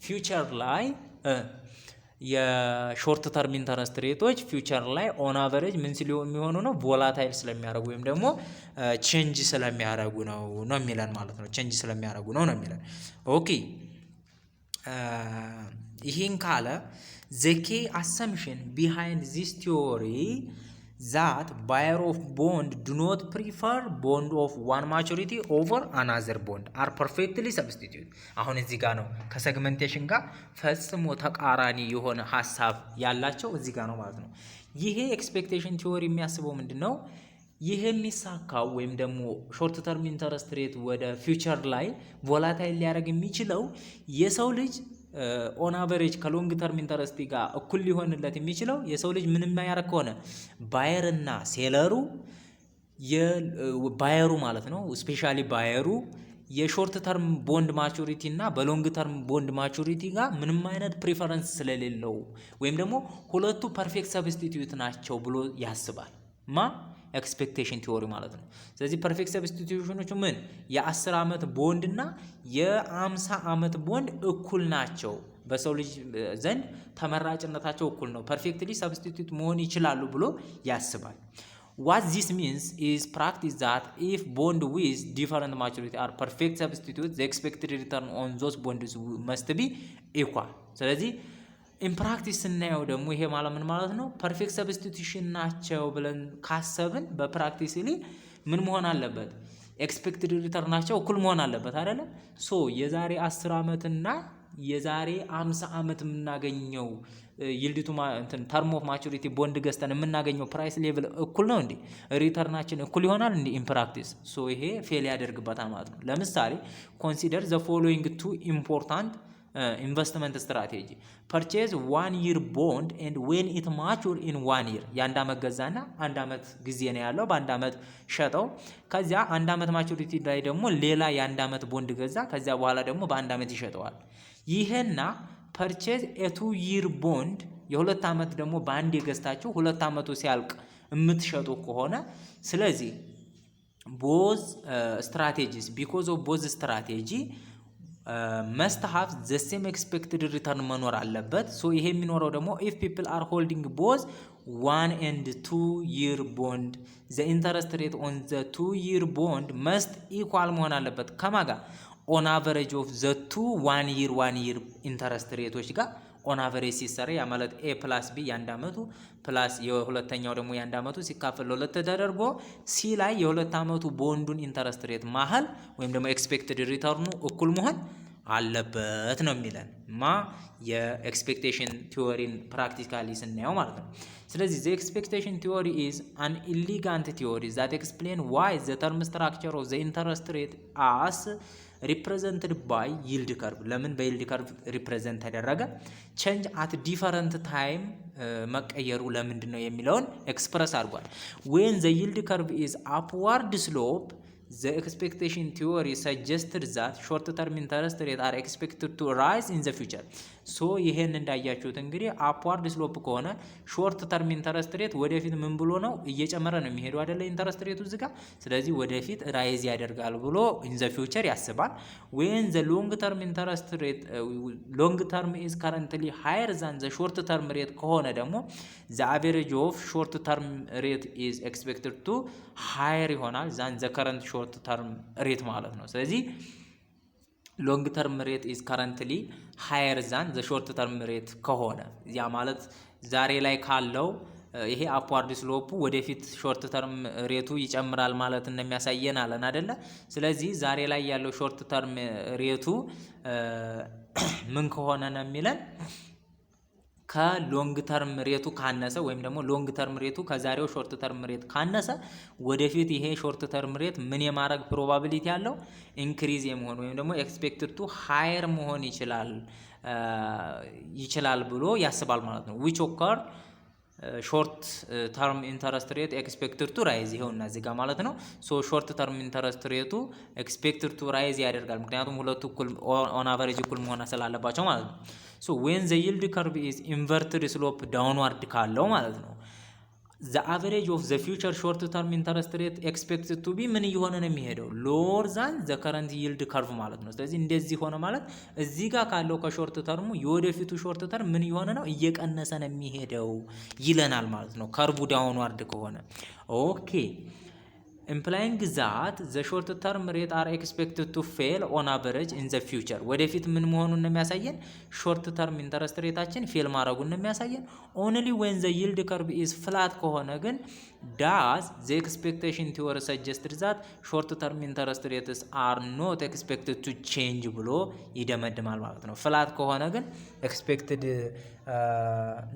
ፊውቸር ላይ የሾርት ተርም ኢንተረስት ሬቶች ፊውቸር ላይ ኦን አቨሬጅ ምን ሲሉ የሚሆኑ ነው? ቮላታይል ስለሚያደርጉ ወይም ደግሞ ቼንጅ ስለሚያደርጉ ነው የሚለን ማለት ነው። ቼንጅ ስለሚያደርጉ ነው የሚለን። ኦኬ ይህን ካለ the key assumption behind this theory that buyer of bond do not prefer bond of one maturity over another bond are perfectly substitute። አሁን እዚህ ጋር ነው ከሴግመንቴሽን ጋር ፈጽሞ ተቃራኒ የሆነ ሐሳብ ያላቸው እዚህ ጋር ነው ማለት ነው። ይሄ ኤክስፔክቴሽን ቲዮሪ የሚያስበው ምንድነው? ይሄ የሚሳካው ወይም ደግሞ ሾርት ተርም ኢንተረስት ሬት ወደ ፊውቸር ላይ ቮላታይል ሊያደርግ የሚችለው የሰው ልጅ ኦን አቨሬጅ ከሎንግ ተርም ኢንተረስት ጋር እኩል ሊሆንለት የሚችለው የሰው ልጅ ምንም ያደርግ ከሆነ ባየር እና ሴለሩ ባየሩ ማለት ነው ስፔሻሊ ባየሩ የሾርት ተርም ቦንድ ማቹሪቲ እና በሎንግ ተርም ቦንድ ማቹሪቲ ጋር ምንም አይነት ፕሪፈረንስ ስለሌለው ወይም ደግሞ ሁለቱ ፐርፌክት ሰብስቲቲዩት ናቸው ብሎ ያስባል ኤክስፔክቴሽን ቲዎሪ ማለት ነው። ስለዚህ ፐርፌክት ሰብስቲቲዩሽኖቹ ምን የ10 ዓመት ቦንድ እና የ50 ዓመት ቦንድ እኩል ናቸው፣ በሰው ልጅ ዘንድ ተመራጭነታቸው እኩል ነው፣ ፐርፌክትሊ ሰብስቲቲዩት መሆን ይችላሉ ብሎ ያስባል። What this means is practice that if bond with different maturity are perfect substitutes, the expected return on those bonds must be equal። ስለዚህ ኢን ፕራክቲስ ስናየው ደግሞ ይሄ ምን ማለት ነው? ፐርፌክት ሰብስቲቱሽን ናቸው ብለን ካሰብን በፕራክቲስሊ ምን መሆን አለበት? ኤክስፔክትድ ሪተርናቸው እኩል መሆን አለበት አይደለ? ሶ የዛሬ 10 ዓመት እና የዛሬ 50 ዓመት የምናገኘው ይልዲቱ ተርም ኦፍ ማቹሪቲ ቦንድ ገዝተን የምናገኘው ፕራይስ ሌቭል እኩል ነው እንዴ? ሪተርናችን እኩል ይሆናል እንዴ? ኢን ፕራክቲስ ሶ ይሄ ፌል ያደርግበታል ማለት ነው። ለምሳሌ ኮንሲደር ዘ ፎሎዊንግ ቱ ኢምፖርታንት ኢንቨስትመንት ስትራቴጂ ፐርቼዝ 1 year ቦንድ ኤንድ ዌን ኢት ማቹር ኢን 1 year የአንድ ዓመት ገዛና 1 ዓመት ጊዜ ነው ያለው በአንድ ዓመት ሸጠው። ከዚያ 1 ዓመት ማቹሪቲ ላይ ደግሞ ሌላ የ1 ዓመት ቦንድ ገዛ። ከዚያ በኋላ ደግሞ በ1 ዓመት ይሸጠዋል። ይሄና ፐርቼዝ ኤ 2 year ቦንድ የ2 ዓመት ደግሞ በአንድ የገዝታችሁ 2 ዓመቱ ሲያልቅ የምትሸጡ ከሆነ ስለዚህ ቦዝ ስትራቴጂስ ቢኮዝ ኦፍ ቦዝ ስትራቴጂ መስት ሃቭ ዘ ሴም ኤክስፔክትድ ሪተርን መኖር አለበት። ሶ ይሄ የሚኖረው ደግሞ ኢፍ ፒፕል አር ሆልዲንግ ቦዝ 1 and 2 year ቦንድ ዘ ኢንተረስት ሬት ኦን ዘ 2 year ቦንድ መስት ኢኳል መሆን አለበት ከማጋ ኦን አቨሬጅ ኦፍ ዘ 1 year ኢንተረስት ሬቶች ጋር ኦን አቨሬጅ ሲሰራ ያ ማለት ኤ ፕላስ ቢ የአንድ ዓመቱ ፕላስ የሁለተኛው ደግሞ የአንድ ዓመቱ ሲካፈል ለሁለት ተደርጎ ሲ ላይ የሁለት ዓመቱ ቦንዱን ኢንተረስት ሬት ማህል ወይም ደግሞ ኤክስፔክትድ ሪተርኑ እኩል መሆን አለበት ነው የሚለን የኤክስፔክቴሽን ቲዎሪን ፕራክቲካሊ ስናየው ማለት ነው። ስለዚህ the expectation theory is an elegant theory that explain why the term structure of the interest rate as represented by yield curve ለምን በይልድ ከርቭ ሪፕሬዘንት ተደረገ change at different time መቀየሩ ለምንድን ነው የሚለውን ኤክስፕረስ አድርጓል። when the yield curve is upward slope the expectation theory suggested that short term interest rates are expected to rise in the future ሶ ይሄን እንዳያችሁት እንግዲህ አፕዋርድ ስሎፕ ከሆነ ሾርት ተርም ኢንተረስት ሬት ወደፊት ምን ብሎ ነው እየጨመረ ነው የሚሄደው አይደለ ኢንተረስት ሬቱ እዚህ ጋር። ስለዚህ ወደፊት ራይዝ ያደርጋል ብሎ ኢን ዘ ፊውቸር ያስባል። ዌን ዘ ሎንግ ተርም ኢንተረስት ሬት ሎንግ ተርም ኢዝ ካረንትሊ ሃየር ዛን ዘ ሾርት ተርም ሬት ከሆነ ደግሞ ዘ አቨሬጅ ኦፍ ሾርት ተርም ሬት ኢዝ ኤክስፔክትድ ቱ ሃየር ይሆናል ዛን ዘ ከረንት ሾርት ተርም ሬት ማለት ነው። ስለዚህ ሎንግ ተርም ሬት ኢዝ ካረንትሊ ሃየር ዛን ዘ ሾርት ተርም ሬት ከሆነ ያ ማለት ዛሬ ላይ ካለው ይሄ አፕዋርድ ስሎፑ ወደፊት ሾርት ተርም ሬቱ ይጨምራል ማለት እንደሚያሳየን አለን አይደለ? ስለዚህ ዛሬ ላይ ያለው ሾርት ተርም ሬቱ ምን ከሆነ ነው የሚለን ከሎንግ ተርም ሬቱ ካነሰ ወይም ደግሞ ሎንግ ተርም ሬቱ ከዛሬው ሾርት ተርም ሬት ካነሰ ወደፊት ይሄ ሾርት ተርም ሬት ምን የማድረግ ፕሮባቢሊቲ ያለው ኢንክሪዝ የመሆን ወይም ደግሞ ኤክስፔክትድ ቱ ሃየር መሆን ይችላል ብሎ ያስባል ማለት ነው። ዊች ኦከር ሾርት ተርም ኢንተረስት ሬት ኤክስፔክትድ ቱ ራይዝ ይሄውና እዚህ ጋር ማለት ነው። ሶ ሾርት ተርም ኢንተረስት ሬቱ ኤክስፔክትድ ቱ ራይዝ ያደርጋል ምክንያቱም ሁለቱ እኩል ኦን አቨሬጅ እኩል መሆን ስላለባቸው ማለት ነው። ሶ ዌን ዘ ይልድ ከርቭ ኢዝ ኢንቨርትድ ስሎፕ ዳውንዋርድ ካለው ማለት ነው ዘ አቨሬጅ ኦፍ ዘ ፊውቸር ሾርት ተርም ኢንተረስት ሬት ኤክስፔክትድ ቱ ቢ ምን እየሆነ ነው የሚሄደው ሎወር ዛን ዘ ከረንት ይልድ ከርቭ ማለት ነው። ስለዚህ እንደዚህ ሆነ ማለት እዚህ ጋር ካለው ከሾርት ተርሙ የወደፊቱ ሾርት ተርም ምን እየሆነ ነው እየቀነሰ ነው የሚሄደው ይለናል ማለት ነው ከርቡ ዳውንዋርድ ከሆነ። ኦኬ ኢምፕላይንግ ዛት ዘ ሾርት ተርም ሬት አር ኤክስፔክትድ ቱ ፌል ኦን አቨሬጅ ኢን ዘ ፊውቸር ወደፊት ምን መሆኑን ነው የሚያሳየን ሾርት ተርም ኢንተረስት ሬታችን ፌል ማድረጉን ነው የሚያሳየን። ኦንሊ ዌን ዘ ይልድ ከርቭ ኢዝ ፍላት ከሆነ ግን ዳዝ ዘ ኤክስፔክቴሽን ቲዎሪ ሰጀስትድ ዛት ሾርት ተርም ኢንተረስት ሬትስ አር ኖት ኤክስፔክትድ ቱ ቼንጅ ብሎ ይደመድማል ማለት ነው። ፍላት ከሆነ ግን ኤክስፔክትድ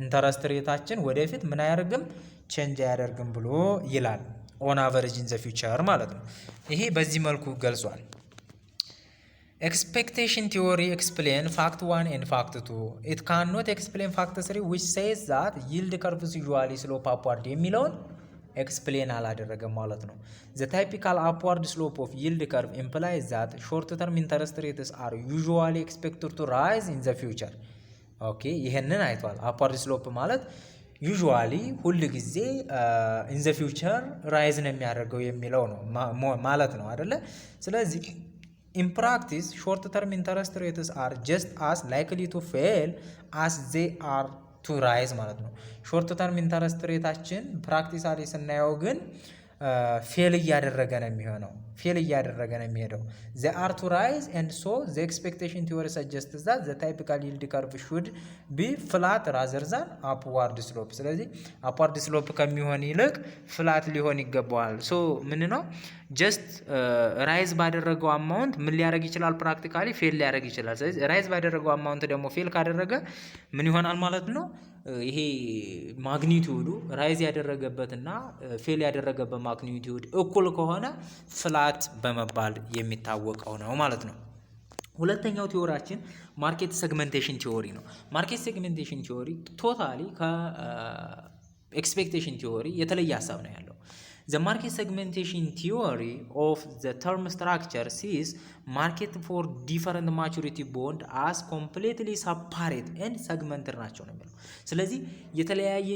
ኢንተረስት ሬታችን ወደፊት ምን አያደርግም ቼንጅ አያደርግም ብሎ ይላል ኦን አቨሬጅ ኢን ዘ ፊውቸር ማለት ነው። ይሄ በዚህ መልኩ ገልጿል። ኤክስፔክቴሽን ቲዎሪ ኤክስፕሌን ፋክት 1 ኤንድ ፋክት 2 ኢት ካን ኖት ኤክስፕሌን ፋክት 3 ዊች ሴይዝ ዛት ይልድ ከርቭስ ዩዥዋሊ ስሎፕ አፕዋርድ የሚለውን ኤክስፕሌን አላደረገም ማለት ነው። ዘ ታይፒካል አፕዋርድ ስሎፕ ኦፍ ይልድ ከርቭ ኢምፕላይዝ ዛት ሾርት ተርም ኢንተረስት ሬትስ አር ዩዥዋሊ ኤክስፔክትድ ቱ ራይዝ ኢን ዘ ፊውቸር። ኦኬ ይሄንን አይቷል። አፕዋርድ ስሎፕ ማለት ዩዥዋሊ ሁል ጊዜ ኢን ዘ ፊውቸር ራይዝ ነው የሚያደርገው የሚለው ነው ማለት ነው አይደለ? ስለዚህ ኢን ፕራክቲስ ሾርት ተርም ኢንተረስት ሬትስ አር ጀስት አስ ላይክሊ ቱ ፌል አስ ዜ አር ቱ ራይዝ ማለት ነው። ሾርት ተርም ኢንተረስት ሬታችን ፕራክቲሳሊ ስናየው ግን ፌል እያደረገ ነው የሚሆነው ፌል እያደረገ ነው የሚሄደው። ዘ አር ቱ ራይዝ ኤንድ ሶ ዘ ኤክስፔክቴሽን ቲዎሪ ሰጀስት ዛት ዘ ታይፒካል ይልድ ከርቭ ሹድ ቢ ፍላት ራዘር ዛን አፕዋርድ ስሎፕ። ስለዚህ አፕዋርድ ስሎፕ ከሚሆን ይልቅ ፍላት ሊሆን ይገባዋል። ሶ ምን ነው ጀስት ራይዝ ባደረገው አማውንት ምን ሊያደርግ ይችላል ፕራክቲካሊ ፌል ሊያደርግ ይችላል። ስለዚህ ራይዝ ባደረገው አማውንት ደግሞ ፌል ካደረገ ምን ይሆናል ማለት ነው ይሄ ማግኒቲዩዱ ራይዝ ያደረገበትና ፌል ያደረገበት ማግኒቲዩድ እኩል ከሆነ ፍላት በመባል የሚታወቀው ነው ማለት ነው። ሁለተኛው ቲዎሪያችን ማርኬት ሴግመንቴሽን ቲዎሪ ነው። ማርኬት ሴግመንቴሽን ቲዎሪ ቶታሊ ከኤክስፔክቴሽን ቲዎሪ የተለየ ሀሳብ ነው ያለው። The market segmentation theory of the term structure sees market for different maturity bond as completely separate and segmented ናቸው ነው የሚለው። ስለዚህ የተለያየ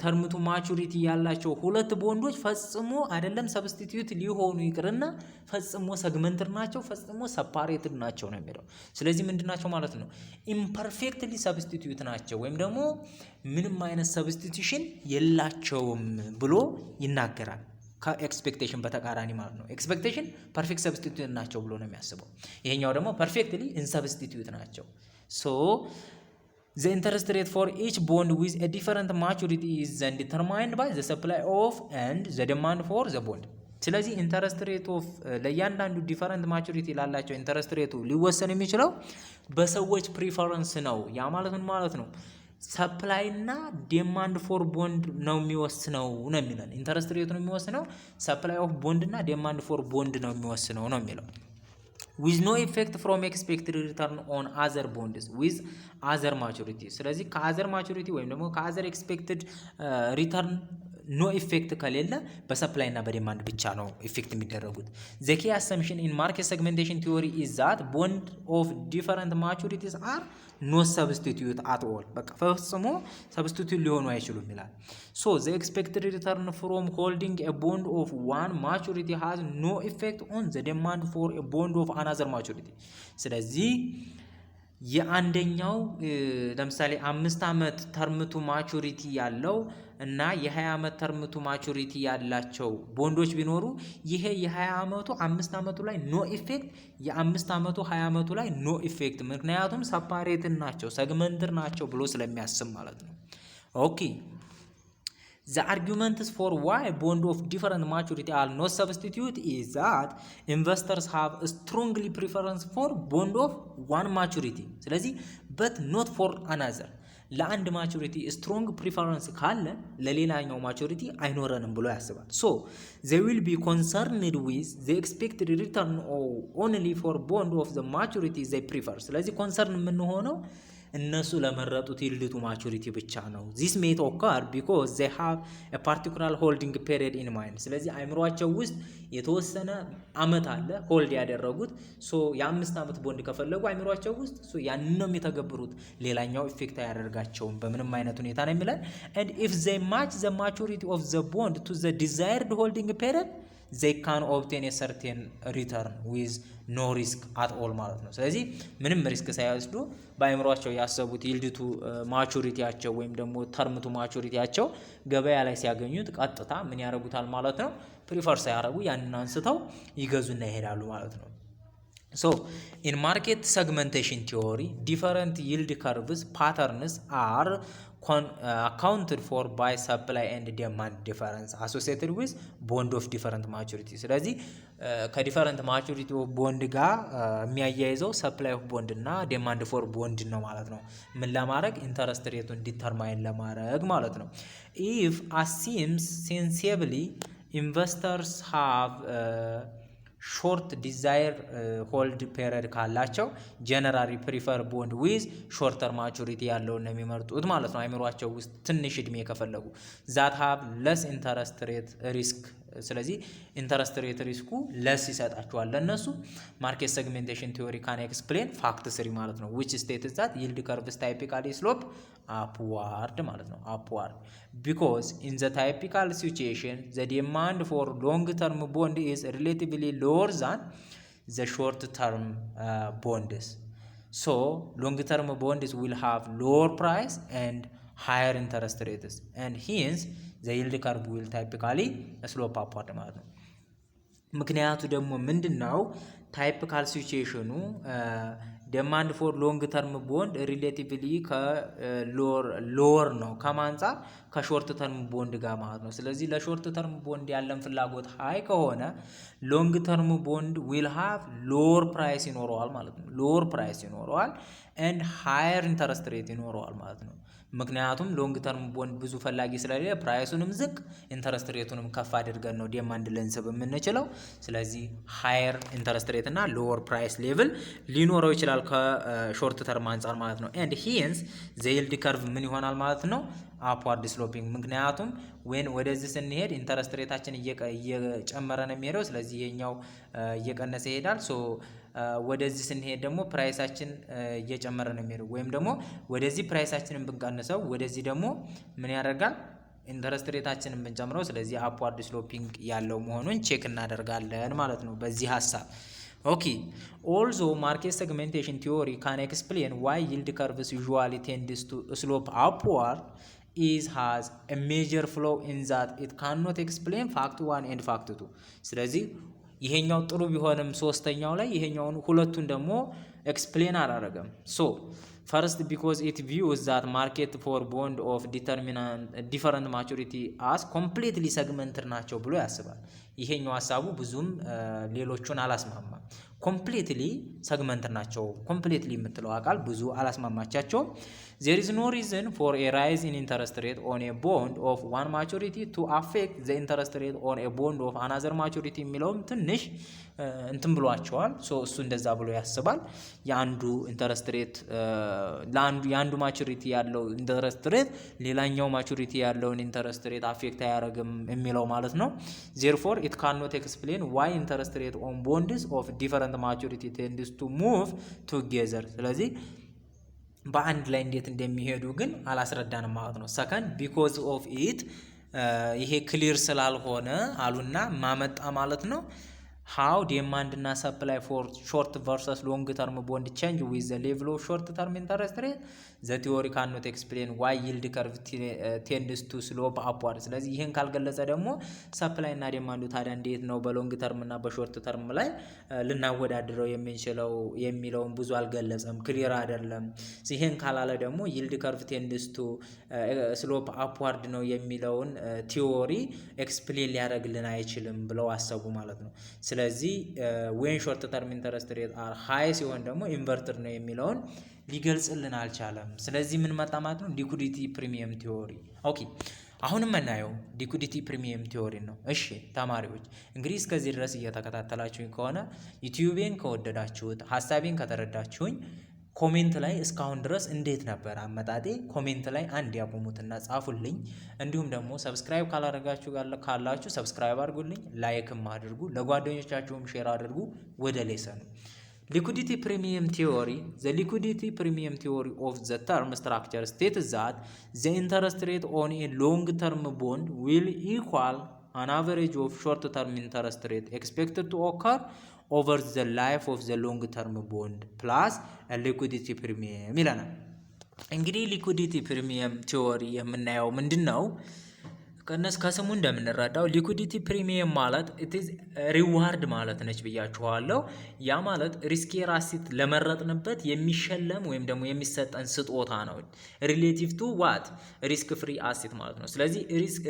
ተርም ቱ ማቹሪቲ ያላቸው ሁለት ቦንዶች ፈጽሞ አይደለም ሰብስቲቲዩት ሊሆኑ ይቅርና ፈጽሞ ሰግመንትድ ናቸው፣ ፈጽሞ ሰፓሬትድ ናቸው ነው የሚለው። ስለዚህ ምንድን ናቸው ማለት ነው ኢምፐርፌክትሊ ሰብስቲቲዩት ናቸው ወይም ደግሞ ምንም አይነት ሰብስቲቲዩሽን የላቸውም ብሎ ይናገራል። ከኤክስፔክቴሽን በተቃራኒ ማለት ነው። ኤክስፔክቴሽን ፐርፌክት ሰብስቲቲዩት ናቸው ብሎ ነው የሚያስበው። ይሄኛው ደግሞ ፐርፌክትሊ ኢንሰብስቲቲዩት ናቸው። ሶ the interest rate for each bond with a different maturity is then determined by the supply of and the demand for the bond። ስለዚህ ኢንተረስት ሬት ኦፍ ለእያንዳንዱ ዲፈረንት ማቹሪቲ ላላቸው ኢንተረስት ሬቱ ሊወሰን የሚችለው በሰዎች ፕሪፈረንስ ነው። ያ ማለት ምን ማለት ነው? ሰፕላይ እና ዲማንድ ፎር ቦንድ ነው የሚወስነው ነው የሚለን። ኢንተረስት ሬቱ ነው የሚወስነው፣ ሰፕላይ ኦፍ ቦንድ እና ዲማንድ ፎር ቦንድ ነው የሚወስነው ነው የሚለው። with no effect from expected return on other bonds with other maturity። ስለዚህ ከአዘር ማቹሪቲ ወይም ደግሞ ከአዘር ኤክስፔክትድ ሪተርን ኖ ኢፌክት ከሌለ በሰፕላይ እና በዲማንድ ብቻ ነው ኢፌክት የሚደረጉት። ዘ ኪ አሰምሽን ኢን ማርኬት ሴግሜንቴሽን ቲዮሪ ኢዝ ዛት ቦንድ ኦፍ ዲፈረንት ማቹሪቲስ አር ኖት ሰብስቲትዩት አት ኦል። በቃ ፈጽሞ ሰብስቲትዩት ሊሆኑ አይችሉም ይላል። ሶ ዘ ኤክስፔክትድ ሪተርን ፍሮም ሆልዲንግ ኤ ቦንድ ኦፍ ዋን ማቹሪቲ ሃዝ ኖ ኢፌክት ኦን ዘ ዲማንድ ፎር ኤ ቦንድ ኦፍ አናዘር ማቹሪቲ። ስለዚህ የአንደኛው ለምሳሌ 5 ዓመት ተርምቱ ማቹሪቲ ያለው እና የ20 ዓመት ተርምቱ ማቹሪቲ ያላቸው ቦንዶች ቢኖሩ ይሄ የ20 ዓመቱ 5 ዓመቱ ላይ ኖ ኢፌክት፣ የ5 ዓመቱ 20 ዓመቱ ላይ ኖ ኢፌክት። ምክንያቱም ሰፓሬትን ናቸው ሰግመንትር ናቸው ብሎ ስለሚያስብ ማለት ነው። ኦኬ The arguments for why bond of different maturity are not substitute is that investors have a strongly preference for bond of one maturity. ስለዚህ but not for another. ለአንድ ማቹሪቲ ስትሮንግ ፕሪፈረንስ ካለ ለሌላኛው ማቹሪቲ አይኖረንም ብሎ ያስባል። ሶ they will be concerned with the expected return only for bond of the maturity they prefer. ስለዚህ ኮንሰርን የምንሆነው እነሱ ለመረጡት ይልቱ ማቹሪቲ ብቻ ነው። this may occur because they have a particular holding period in mind. ስለዚህ አይምሯቸው ውስጥ የተወሰነ አመት አለ ሆልድ ያደረጉት። ሶ የ5 ዓመት ቦንድ ከፈለጉ አይምሯቸው ውስጥ ሶ ያንን ነው የሚተገብሩት። ሌላኛው ኢፌክት አያደርጋቸውም በምንም አይነት ሁኔታ ነው የሚለን። and if they match the maturity of the bond to the desired holding period they can obtain a certain return with no risk at all ማለት ነው። ስለዚህ ምንም ሪስክ ሳይወስዱ በአይምሯቸው ያሰቡት ይልድቱ ማቹሪቲያቸው ወይም ደግሞ ተርምቱ ማቹሪቲያቸው ገበያ ላይ ሲያገኙት ቀጥታ ምን ያደርጉታል ማለት ነው፣ ፕሪፈር ሳያደርጉ ያንን አንስተው ይገዙና ይሄዳሉ ማለት ነው። So in market segmentation theory different yield curves patterns are accounted for by supply and demand difference associated with bond of different maturity. ስለዚህ ከዲፈረንት ማቹሪቲ ኦፍ ቦንድ ጋር የሚያያይዘው ሰፕላይ ኦፍ ቦንድ እና ዲማንድ ፎር ቦንድ ነው ማለት ነው። ምን ለማድረግ ኢንተረስት ሬቱን ዲተርማይን ለማድረግ ማለት ነው። if assumes sensibly investors have ሾርት ዲዛይር ሆልድ ፔሪድ ካላቸው ጀነራሊ ፕሪፈር ቦንድ ዊዝ ሾርተር ማቹሪቲ ያለውን ነው የሚመርጡት ማለት ነው። አይምሯቸው ውስጥ ትንሽ እድሜ ከፈለጉ ዛት ሃቭ ለስ ኢንተረስት ሬት ሪስክ። ስለዚህ ኢንተረስት ሬት ሪስኩ ለስ ይሰጣቸዋል ለነሱ። ማርኬት ሴግሜንቴሽን ቲዮሪ ካን ኤክስፕሌን ፋክት 3 ማለት ነው which states that yield curves typically slope upward ማለት ነው upward because in the typical situation the demand for long term bond is relatively lower than the short term bonds. So long term bonds will have lower price and higher interest rates and hence the yield curve will typically slope upward ማለት ነው። ምክንያቱ ደግሞ ምንድነው? ታይፒካል ሲቹዌሽኑ ዲማንድ ፎር ሎንግ ተርም ቦንድ ሪሌቲቭሊ ከሎወር ነው ከማንጻር ከሾርት ተርም ቦንድ ጋር ማለት ነው። ስለዚህ ለሾርት ተርም ቦንድ ያለን ፍላጎት ሃይ ከሆነ ሎንግ ተርም ቦንድ ዊል ሃቭ ሎወር ፕራይስ ይኖረዋል ማለት ነው። ሎወር ፕራይስ ይኖረዋል ኤንድ ሃየር ኢንተረስት ሬት ይኖረዋል ማለት ነው። ምክንያቱም ሎንግ ተርም ቦንድ ብዙ ፈላጊ ስለሌለ ፕራይሱንም ዝቅ ኢንተረስት ሬቱንም ከፍ አድርገን ነው ዲማንድ ልንስብ የምንችለው። ስለዚህ ሃየር ኢንተረስት ሬት እና ሎወር ፕራይስ ሌቭል ሊኖረው ይችላል ከሾርት ተርም አንጻር ማለት ነው። ኤንድ ሂንስ ዘ ይልድ ከርቭ ምን ይሆናል ማለት ነው? አፕዋርድ ስሎፒንግ። ምክንያቱም ወን ወደዚህ ስንሄድ ኢንተረስት ሬታችን እየጨመረ ነው የሚሄደው። ስለዚህ ይሄኛው እየቀነሰ ይሄዳል። ሶ ወደዚህ ስንሄድ ደግሞ ፕራይሳችን እየጨመረ ነው የሚሄደው። ወይም ደግሞ ወደዚህ ፕራይሳችንን ብንቀንሰው ወደዚህ ደግሞ ምን ያደርጋል? ኢንተረስት ሬታችንን ብንጨምረው። ስለዚህ አፕዋርድ ስሎፒንግ ያለው መሆኑን ቼክ እናደርጋለን ማለት ነው በዚህ ሀሳብ። ኦኬ ኦልዞ ማርኬት ሴግሜንቴሽን ቲዮሪ ካን ኤክስፕሌን ዋይ ይልድ ከርቭስ ዩዥዋሊ ቴንድስ ቱ ስሎፕ አፕዋርድ is has a major flaw in that it cannot explain fact 1 and fact 2. ስለዚህ ይሄኛው ጥሩ ቢሆንም ሶስተኛው ላይ ይሄኛውን ሁለቱን ደግሞ ኤክስፕሌን አላደረገም። ሶ first because it views that market for bond of different maturity as completely segmented ናቸው ብሎ ያስባል። ይሄኛው ሀሳቡ ብዙም ሌሎቹን አላስማማም። ኮምፕሊትሊ ሰግመንት ናቸው። ኮምፕሊትሊ የምትለው አቃል ብዙ አላስማማቻቸውም። there is no reason for a rise in interest rate on a bond of one maturity to affect the interest rate on a bond of another maturity የሚለውም ትንሽ እንትን ብሏቸዋል። እሱ እንደዛ ብሎ ያስባል። የአንዱ ኢንተረስት ሬት የአንዱ ማቹሪቲ ያለው ኢንተረስት ሬት ሌላኛው ማቹሪቲ ያለውን ኢንተረስት ሬት አፌክት አያደርግም የሚለው ማለት ነው። therefore it cannot explain why interest rate on bonds of different maturity tends to move together። ስለዚህ በአንድ ላይ እንዴት እንደሚሄዱ ግን አላስረዳንም ማለት ነው። ሰከንድ ቢኮዝ ኦፍ ኢት ይሄ ክሊር ስላልሆነ አሉና ማመጣ ማለት ነው። how demand እና supply for short versus long term bond change with the level of short term interest rate the theory cannot explain why yield curve tends to slope upward። ስለዚህ ይሄን ካልገለጸ ደግሞ ሰፕላይ እና ዲማንዱ ታዲያ እንዴት ነው በሎንግ ተርም እና በሾርት ተርም ላይ ልናወዳድረው የምንችለው የሚለውን ብዙ አልገለጸም፣ ክሊር አይደለም። ይሄን ካላለ ደግሞ yield curve tends to slope upward ነው የሚለውን ቲዮሪ ኤክስፕሌን ሊያደርግልን አይችልም ብለው አሰቡ ማለት ነው። ስለዚህ ዌን ሾርት ተርም ኢንተረስት ሬት አር ሃይ ሲሆን ደግሞ ኢንቨርትር ነው የሚለውን ሊገልጽልን አልቻለም። ስለዚህ ምን መጣ ማለት ነው? ሊኩዲቲ ፕሪሚየም ቲዮሪ። ኦኬ አሁንም የምናየው ሊኩዲቲ ፕሪሚየም ቲዮሪ ነው። እሺ ተማሪዎች እንግዲህ እስከዚህ ድረስ እየተከታተላችሁኝ ከሆነ ዩቲዩቤን ከወደዳችሁት ሀሳቤን ከተረዳችሁኝ ኮሜንት ላይ እስካሁን ድረስ እንዴት ነበር አመጣጤ? ኮሜንት ላይ አንድ ያቆሙትና ጻፉልኝ። እንዲሁም ደግሞ ሰብስክራይብ ካላደረጋችሁ ካላችሁ ሰብስክራይብ አድርጉልኝ፣ ላይክም አድርጉ፣ ለጓደኞቻችሁም ሼር አድርጉ። ወደ ሌሰኑ liquidity premium theory. The liquidity premium theory of the term structure states that the interest rate on a long term bond will equal an average of short term interest rate expected to occur over the life of the long term bond plus a liquidity premium ይላል። እንግዲህ ሊኩዲቲ ፕሪሚየም ቲዮሪ የምናየው ምንድነው? ከስሙ እንደምንረዳው ሊኩዲቲ ፕሪሚየም ማለት it is ሪዋርድ ማለት ነች ብያችኋለሁ። ያ ማለት ሪስኪየር አሴት ለመረጥንበት የሚሸለም ወይም ደግሞ የሚሰጠን ስጦታ ነው። ሪሌቲቭ ቱ ዋት ሪስክ ፍሪ አሴት ማለት ነው። ስለዚህ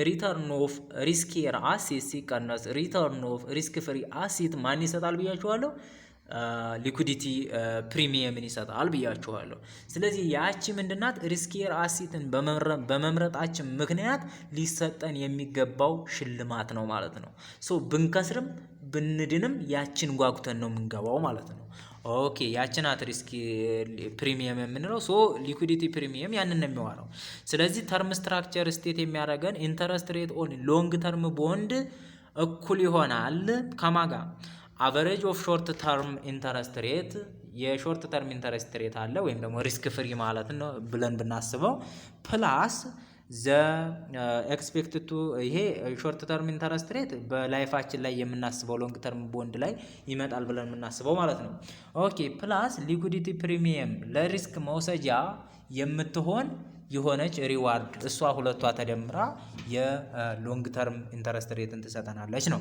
ሪተርን ኦፍ ሪስኪየር አሴት ሲቀነስ ሪተርን ኦፍ ሪስክ ፍሪ አሴት ማን ይሰጣል ብያችኋለሁ? ሊኩዲቲ ፕሪሚየምን ይሰጣል ብያችኋለሁ። ስለዚህ ያቺ ምንድናት? ሪስኪየር አሴትን በመምረጣችን ምክንያት ሊሰጠን የሚገባው ሽልማት ነው ማለት ነው። ብንከስርም ብንድንም ያችን ጓጉተን ነው የምንገባው ማለት ነው። ኦኬ ያችናት ሪስክ ፕሪሚየም የምንለው። ሊኩዲቲ ፕሪሚየም ያንን ነው የሚዋረው። ስለዚህ ተርም ስትራክቸር ስቴት የሚያደርገን ኢንተረስት ሬት ኦን ሎንግ ተርም ቦንድ እኩል ይሆናል ከማጋ አቨሬጅ ኦፍ ሾርት ተርም ኢንተረስት ሬት የሾርት ተርም ኢንተረስት ሬት አለ ወይም ደግሞ ሪስክ ፍሪ ማለት ነው ብለን ብናስበው ፕላስ ዘ ኤክስፔክትድ ቱ ይሄ ሾርት ተርም ኢንተረስት ሬት በላይፋችን ላይ የምናስበው ሎንግ ተርም ቦንድ ላይ ይመጣል ብለን የምናስበው ማለት ነው። ኦኬ ፕላስ ሊኩዲቲ ፕሪሚየም ለሪስክ መውሰጃ የምትሆን የሆነች ሪዋርድ እሷ ሁለቷ ተደምራ የሎንግ ተርም ኢንተረስት ሬትን ትሰጠናለች ነው።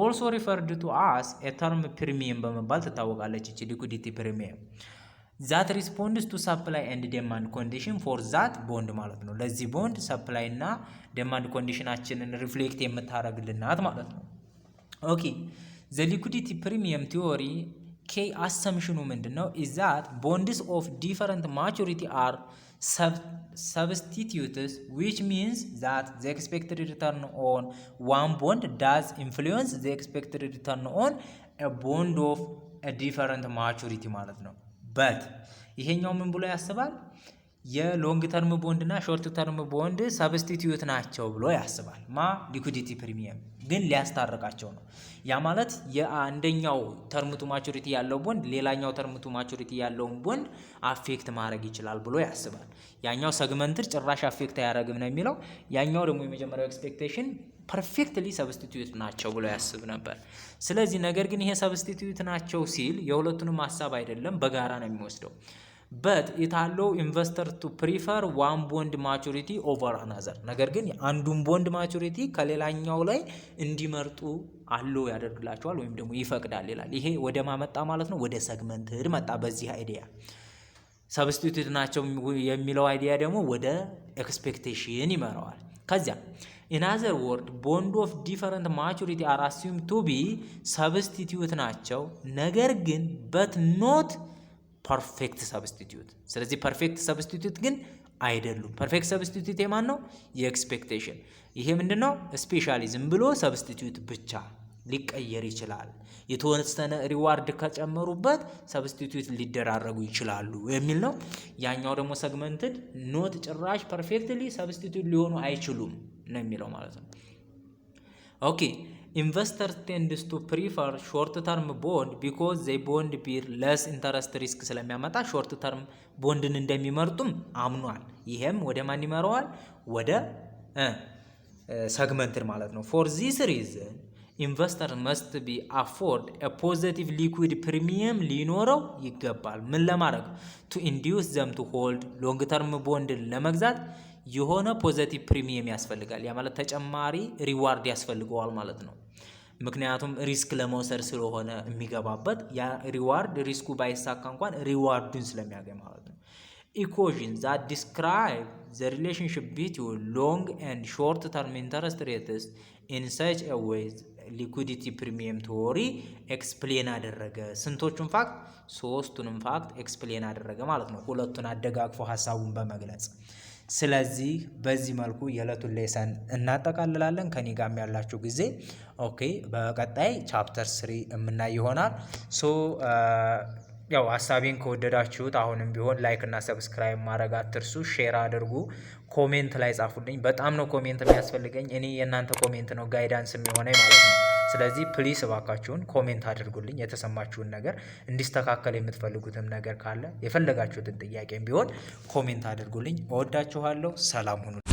ኦልሶ ሪፈርድ ቱ አስ ተርም ፕሪሚየም በመባል ትታወቃለች። እቺ ሊኩዲቲ ፕሪሚየም ዛት ሪስፖንድስ ቱ ሰፕላይ ኤንድ ዴማንድ ኮንዲሽን ፎር ዛት ቦንድ ማለት ነው። ለዚህ ቦንድ ሰፕላይ እና ዴማንድ ኮንዲሽናችንን ሪፍሌክት የምታደርግልናት ማለት ነው። ኦኬ ዘ ሊኩዲቲ ፕሪሚየም ቲዮሪ ኬ አሰምሽኑ ምንድነው? ኢዝ ዛት ቦንድስ ኦፍ ዲፈረንት ማቹሪቲ አር substitutes which means that the expected return on one bond does influence the expected return on a bond of a different maturity ማለት ነው። but ይሄኛው ምን ብሎ ያስባል? የሎንግ ተርም ቦንድ እና ሾርት ተርም ቦንድ ሰብስቲቲዩት ናቸው ብሎ ያስባል። ሊኩዲቲ ፕሪሚየም ግን ሊያስታርቃቸው ነው። ያ ማለት የአንደኛው ተርምቱ ማቹሪቲ ያለው ቦንድ ሌላኛው ተርምቱ ማቹሪቲ ያለውን ቦንድ አፌክት ማድረግ ይችላል ብሎ ያስባል። ያኛው ሰግመንትድ ጭራሽ አፌክት አያደርግም ነው የሚለው። ያኛው ደግሞ የመጀመሪያው ኤክስፔክቴሽን ፐርፌክትሊ ሰብስቲቲዩት ናቸው ብሎ ያስብ ነበር። ስለዚህ ነገር ግን ይሄ ሰብስቲቲዩት ናቸው ሲል የሁለቱንም ሀሳብ አይደለም በጋራ ነው የሚወስደው። but it allow investor to prefer one bond maturity over another ነገር ግን አንዱን ቦንድ ማቹሪቲ ከሌላኛው ላይ እንዲመርጡ አለው ያደርግላቸዋል ወይም ደግሞ ይፈቅዳል ይላል። ይሄ ወደ ማመጣ ማለት ነው ወደ ሰግመንትድ መጣ። በዚህ አይዲያ ሰብስቲቲዩት ናቸው የሚለው አይዲያ ደግሞ ወደ ኤክስፔክቴሽን ይመራዋል። ከዚያ in other word bond of different maturity are assumed to be substitute ናቸው ነገር ግን but not perfect substitute ስለዚህ perfect substitute ግን አይደሉም perfect substitute የማን ነው የኤክስፔክቴሽን ይሄ ምንድነው ስፔሻሊ ዝም ብሎ substitute ብቻ ሊቀየር ይችላል የተወሰነ ሪዋርድ ከጨመሩበት ሰብስቲቲዩት ሊደራረጉ ይችላሉ የሚል ነው ያኛው ደግሞ ሰግመንትድ ኖት ጭራሽ ፐርፌክትሊ ሰብስቲቲዩት ሊሆኑ አይችሉም ነው የሚለው ማለት ነው ኦኬ investors tend to prefer short term bond because they bond bear less interest risk ስለሚያመጣ short term ቦንድን እንደሚመርጡም አምኗል ይሄም ወደ ማን ይመራዋል ወደ ሰግመንትድ ማለት ነው for this reason investor must be afford a positive liquid premium ሊኖረው ይገባል ምን ለማድረግ to induce them to hold long term bond ለመግዛት የሆነ ፖዚቲቭ ፕሪሚየም ያስፈልጋል ያ ማለት ተጨማሪ ሪዋርድ ያስፈልገዋል ማለት ነው ምክንያቱም ሪስክ ለመውሰድ ስለሆነ የሚገባበት ያ ሪዋርድ ሪስኩ ባይሳካ እንኳን ሪዋርዱን ስለሚያገኝ ማለት ነው equation that describe the relationship between long and short term interest rates in such a way liquidity premium theory explain አደረገ ስንቶቹን ፋክት ሶስቱንም ፋክት explain አደረገ ማለት ነው ሁለቱን አደጋግፎ ሐሳቡን በመግለጽ ስለዚህ በዚህ መልኩ የዕለቱን ሌሰን እናጠቃልላለን ከኔ ጋርም ያላችሁ ጊዜ ኦኬ በቀጣይ ቻፕተር 3 የምናይ ይሆናል ሶ ያው ሐሳቤን ከወደዳችሁት አሁንም ቢሆን ላይክ እና ሰብስክራይብ ማድረግ አትርሱ ሼር አድርጉ ኮሜንት ላይ ጻፉልኝ በጣም ነው ኮሜንት የሚያስፈልገኝ እኔ የናንተ ኮሜንት ነው ጋይዳንስ የሚሆነኝ ማለት ነው ስለዚህ ፕሊስ እባካችሁን ኮሜንት አድርጉልኝ የተሰማችሁን ነገር እንዲስተካከል የምትፈልጉትም ነገር ካለ የፈለጋችሁትን ጥያቄም ቢሆን ኮሜንት አድርጉልኝ እወዳችኋለሁ ሰላም ሁኑ